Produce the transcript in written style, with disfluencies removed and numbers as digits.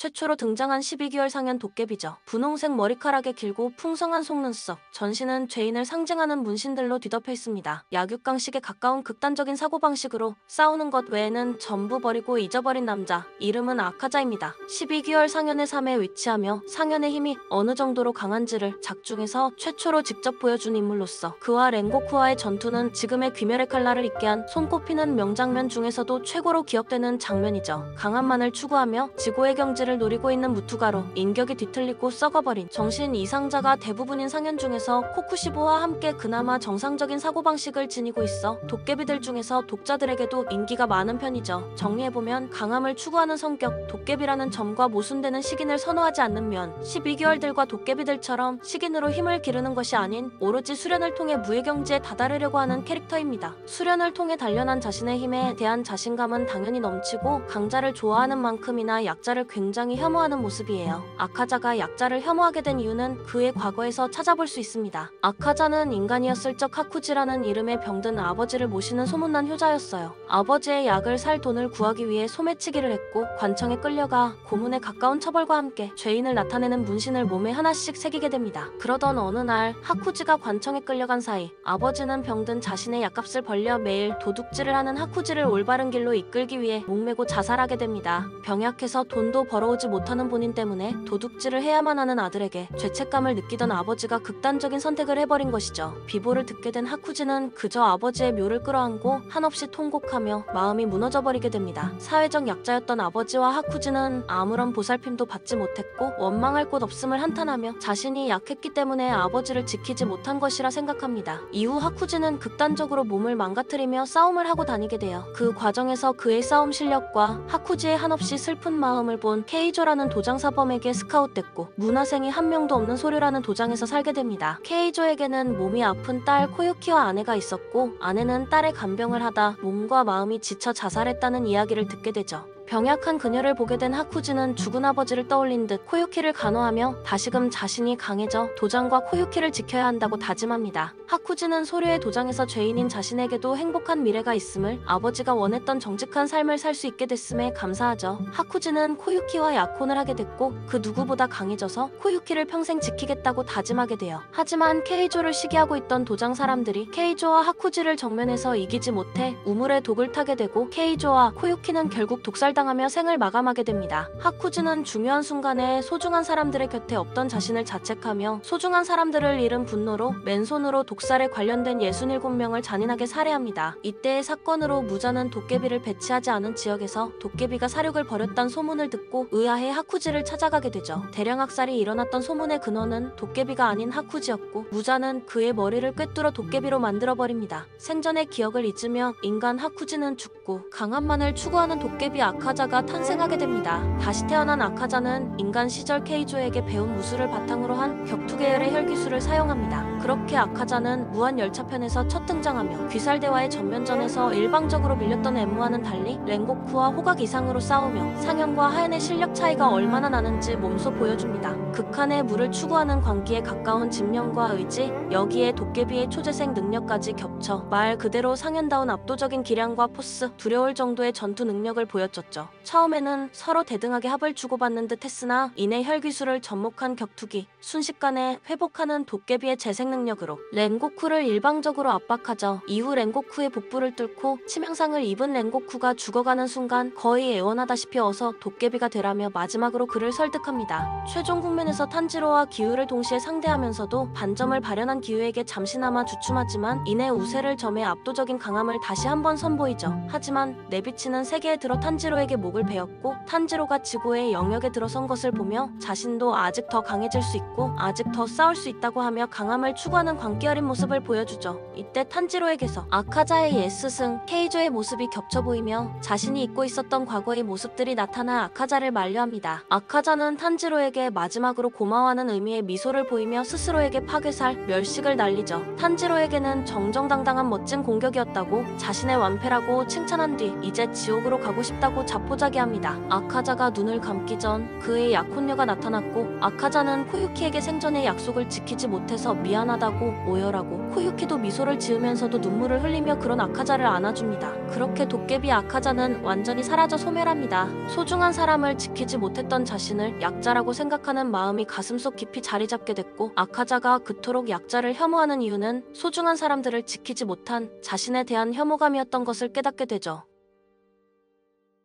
최초로 등장한 12개월 상현 도깨비죠. 분홍색 머리카락에 길고 풍성한 속눈썹, 전신은 죄인을 상징하는 문신들로 뒤덮여 있습니다. 약육강식에 가까운 극단적인 사고방식으로 싸우는 것 외에는 전부 버리고 잊어버린 남자, 이름은 아카자입니다. 12개월 상현의 삶에 위치하며 상현의 힘이 어느 정도로 강한지를 작중에서 최초로 직접 보여준 인물로서 그와 랭고쿠와의 전투는 지금의 귀멸의 칼날을 잇게 한 손꼽히는 명장면 중에서도 최고로 기억되는 장면이죠. 강함만을 추구하며 지고의 경지를 노리고 있는 무투가로 인격이 뒤틀리고 썩어버린 정신 이상자가 대부분인 상현 중에서 코쿠시보와 함께 그나마 정상적인 사고방식을 지니고 있어 도깨비들 중에서 독자들에게도 인기가 많은 편이죠. 정리해보면 강함을 추구하는 성격, 도깨비라는 점과 모순되는 식인을 선호하지 않는 면, 12개월들과 도깨비들처럼 식인으로 힘을 기르는 것이 아닌 오로지 수련을 통해 무의 경지에 다다르려고 하는 캐릭터입니다. 수련을 통해 단련한 자신의 힘에 대한 자신감은 당연히 넘치고 강자를 좋아하는 만큼이나 약자를 굉장히 혐오하는 모습이에요. 아카자가 약자를 혐오하게 된 이유는 그의 과거에서 찾아볼 수 있습니다. 아카자는 인간이었을 적 하쿠지라는 이름의 병든 아버지를 모시는 소문난 효자였어요. 아버지의 약을 살 돈을 구하기 위해 소매치기를 했고 관청에 끌려가 고문에 가까운 처벌과 함께 죄인을 나타내는 문신을 몸에 하나씩 새기게 됩니다. 그러던 어느 날 하쿠지가 관청에 끌려간 사이 아버지는 병든 자신의 약값을 벌려 매일 도둑질을 하는 하쿠지를 올바른 길로 이끌기 위해 목매고 자살하게 됩니다. 병약해서 돈도 벌어오지 못하는 본인 때문에 도둑질을 해야만 하는 아들에게 죄책감을 느끼던 아버지가 극단적인 선택을 해버린 것이죠. 비보를 듣게 된 하쿠지는 그저 아버지의 묘를 끌어안고 한없이 통곡하며 마음이 무너져버리게 됩니다. 사회적 약자였던 아버지와 하쿠지는 아무런 보살핌도 받지 못했고 원망할 곳 없음을 한탄하며 자신이 약했기 때문에 아버지를 지키지 못한 것이라 생각합니다. 이후 하쿠지는 극단적으로 몸을 망가뜨리며 싸움을 하고 다니게 돼요. 그 과정에서 그의 싸움 실력과 하쿠지의 한없이 슬픈 마음을 본 케이조라는 도장사범에게 스카웃됐고 문화생이 한 명도 없는 소류라는 도장에서 살게 됩니다. 케이조에게는 몸이 아픈 딸 코유키와 아내가 있었고 아내는 딸의 간병을 하다 몸과 마음이 지쳐 자살했다는 이야기를 듣게 되죠. 병약한 그녀를 보게 된 하쿠지는 죽은 아버지를 떠올린 듯 코유키를 간호하며 다시금 자신이 강해져 도장과 코유키를 지켜야 한다고 다짐합니다. 하쿠지는 소류의 도장에서 죄인인 자신에게도 행복한 미래가 있음을, 아버지가 원했던 정직한 삶을 살 수 있게 됐음에 감사하죠. 하쿠지는 코유키와 약혼을 하게 됐고 그 누구보다 강해져서 코유키를 평생 지키겠다고 다짐하게 돼요. 하지만 케이조를 시기하고 있던 도장 사람들이 케이조와 하쿠지를 정면에서 이기지 못해 우물에 독을 타게 되고 케이조와 코유키는 결국 독살당하며 생을 마감하게 됩니다. 하쿠지는 중요한 순간에 소중한 사람들의 곁에 없던 자신을 자책하며 소중한 사람들을 잃은 분노로 맨손으로 독살에 관련된 67명을 잔인하게 살해합니다. 이때의 사건으로 무자는 도깨비를 배치하지 않은 지역에서 도깨비가 사륙을 벌였다는 소문을 듣고 의아해 하쿠지를 찾아가게 되죠. 대량 학살이 일어났던 소문의 근원은 도깨비가 아닌 하쿠지였고 무자는 그의 머리를 꿰뚫어 도깨비로 만들어버립니다. 생전의 기억을 잊으며 인간 하쿠지는 죽고 강함만을 추구하는 도깨비 아카자가 탄생하게 됩니다. 다시 태어난 아카자는 인간 시절 케이조에게 배운 무술을 바탕으로 한 격투 계열의 혈기술을 사용합니다. 그렇게 아카자는 무한열차편에서 첫 등장하며 귀살대와의 전면전에서 일방적으로 밀렸던 엠무와는 달리 랭고쿠와 호각 이상으로 싸우며 상현과 하현의 실력 차이가 얼마나 나는지 몸소 보여줍니다. 극한의 물을 추구하는 광기에 가까운 집념과 의지, 여기에 도깨비의 초재생 능력까지 겹쳐 말 그대로 상현다운 압도적인 기량과 포스, 두려울 정도의 전투 능력을 보여줬죠. 처음에는 서로 대등하게 합을 주고받는 듯 했으나 이내 혈기술을 접목한 격투기, 순식간에 회복하는 도깨비의 재생 능력으로 랭고쿠를 일방적으로 압박하죠. 이후 랭고쿠의 복부를 뚫고 치명상을 입은 랭고쿠가 죽어가는 순간 거의 애원하다시피 어서 도깨비가 되라며 마지막으로 그를 설득합니다. 최종 국면에서 탄지로와 기우를 동시에 상대하면서도 반점을 발현한 기우에게 잠시나마 주춤하지만 이내 우세를 점해 압도적인 강함을 다시 한번 선보이죠. 하지만 내비치는 세계에 들어 탄지로에게 목을 베었고 탄지로가 지구의 영역에 들어선 것을 보며 자신도 아직 더 강해질 수 있고 아직 더 싸울 수 있다고 하며 강함을 추구하는 광기 어린 모습을 보여주죠. 이때 탄지로에게서 아카자의 옛 스승 케이조의 모습이 겹쳐 보이며 자신이 잊고 있었던 과거의 모습들이 나타나 아카자를 만류합니다. 아카자는 탄지로에게 마지막으로 고마워하는 의미의 미소를 보이며 스스로에게 파괴살, 멸식을 날리죠. 탄지로에게는 정정당당한 멋진 공격이었다고 자신의 완패라고 칭찬한 뒤 이제 지옥으로 가고 싶다고 자포자기합니다. 아카자가 눈을 감기 전 그의 약혼녀가 나타났고 아카자는 코유키에게 생전의 약속을 지키지 못해서 미안하다고 오열하고 거라고. 코유키도 미소를 지으면서도 눈물을 흘리며 그런 아카자를 안아줍니다. 그렇게 도깨비 아카자는 완전히 사라져 소멸합니다. 소중한 사람을 지키지 못했던 자신을 약자라고 생각하는 마음이 가슴속 깊이 자리 잡게 됐고, 아카자가 그토록 약자를 혐오하는 이유는 소중한 사람들을 지키지 못한 자신에 대한 혐오감이었던 것을 깨닫게 되죠.